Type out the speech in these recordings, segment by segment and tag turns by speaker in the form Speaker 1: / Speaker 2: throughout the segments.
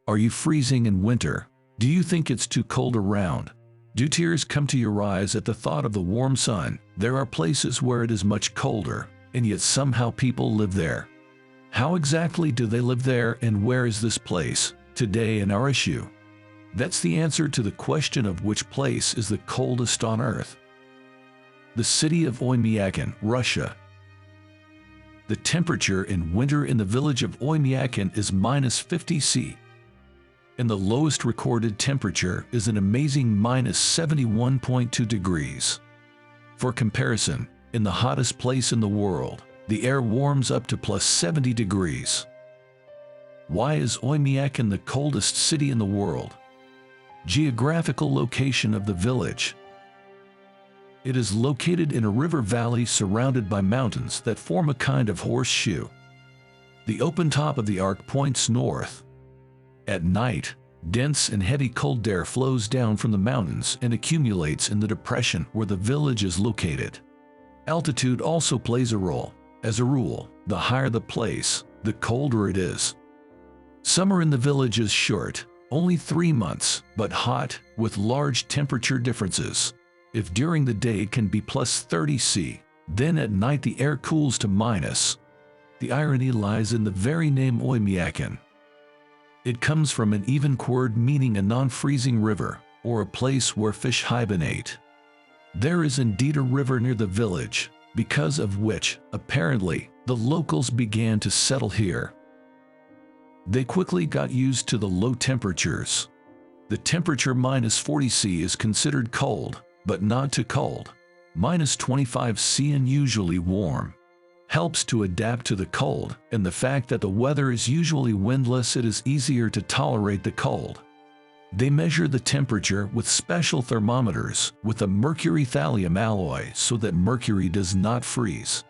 Speaker 1: Are you freezing in winter? Do you think it's too cold around? Do tears come to your eyes at the thought of the warm sun? There are places where it is much colder, and yet somehow people live there. How exactly do they live there, and where is this place today in our issue? That's the answer to the question of which place is the coldest on Earth. The city of Oymyakon, Russia. The temperature in winter in the village of Oymyakon is -50 C. And the lowest recorded temperature is an amazing -71.2 degrees. For comparison, in the hottest place in the world, the air warms up to +70 degrees. Why is Oymyakon the coldest city in the world? Geographical location of the village. It is located in a river valley surrounded by mountains that form a kind of horseshoe. The open top of the arc points north. At night, dense and heavy cold air flows down from the mountains and accumulates in the depression where the village is located. Altitude also plays a role. As a rule, the higher the place, the colder it is. Summer in the village is short, only 3 months, but hot, with large temperature differences. If during the day it can be +30 C, then at night the air cools to minus. The irony lies in the very name Oymyakon. It comes from an even word meaning a non-freezing river, or a place where fish hibernate. There is indeed a river near the village, because of which, apparently, the locals began to settle here. They quickly got used to the low temperatures. The temperature -40 C is considered cold, but not too cold. -25 C and usually warm. Helps to adapt to the cold, and the fact that the weather is usually windless, it is easier to tolerate the cold. They measure the temperature with special thermometers with a mercury-thallium alloy so that mercury does not freeze.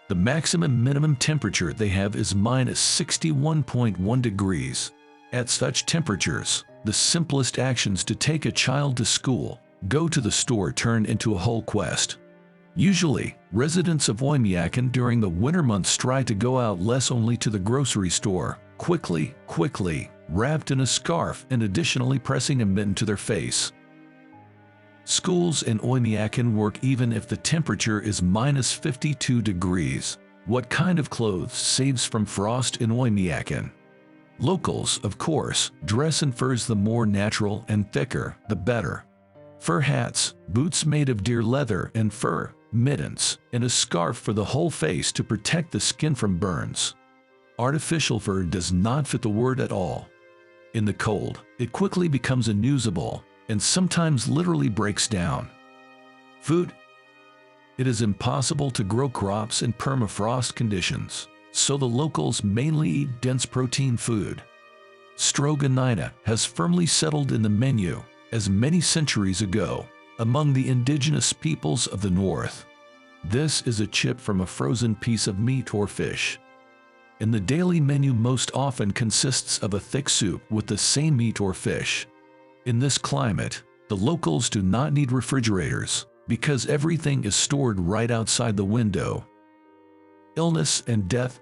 Speaker 1: The maximum minimum temperature they have is -61.1 degrees. At such temperatures, the simplest actions to take a child to school, go to the store turn into a whole quest. Usually, residents of Oymyakon during the winter months try to go out less, only to the grocery store, quickly, wrapped in a scarf and additionally pressing a mitten to their face. Schools in Oymyakon work even if the temperature is -52 degrees. What kind of clothes saves from frost in Oymyakon? Locals, of course, dress in furs. The more natural and thicker, the better. Fur hats, boots made of deer leather and fur, mittens, and a scarf for the whole face to protect the skin from burns. Artificial fur does not fit the word at all. In the cold, it quickly becomes unusable, and sometimes literally breaks down. Food. It is impossible to grow crops in permafrost conditions, so the locals mainly eat dense protein food. Stroganina has firmly settled in the menu, as many centuries ago, among the indigenous peoples of the north. This is a chip from a frozen piece of meat or fish. And the daily menu most often consists of a thick soup with the same meat or fish. In this climate, the locals do not need refrigerators, because everything is stored right outside the window. Illness and death.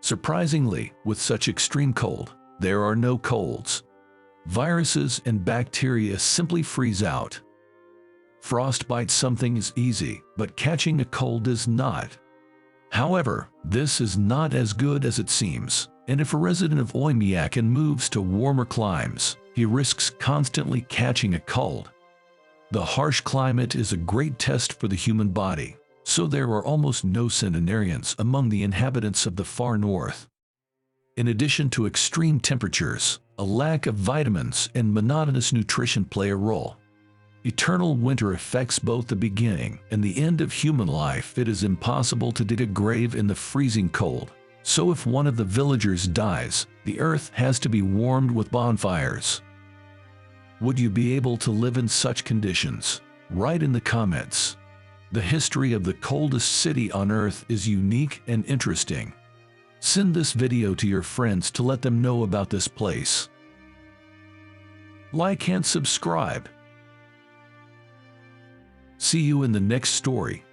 Speaker 1: Surprisingly, with such extreme cold, there are no colds. Viruses and bacteria simply freeze out. Frostbite something is easy, but catching a cold is not. However, this is not as good as it seems, and if a resident of Oymyakon moves to warmer climes, he risks constantly catching a cold. The harsh climate is a great test for the human body, so there are almost no centenarians among the inhabitants of the far north. In addition to extreme temperatures, a lack of vitamins and monotonous nutrition play a role. Eternal winter affects both the beginning and the end of human life. It is impossible to dig a grave in the freezing cold, so if one of the villagers dies, the earth has to be warmed with bonfires. Would you be able to live in such conditions? Write in the comments. The history of the coldest city on Earth is unique and interesting. Send this video to your friends to let them know about this place. Like and subscribe. See you in the next story.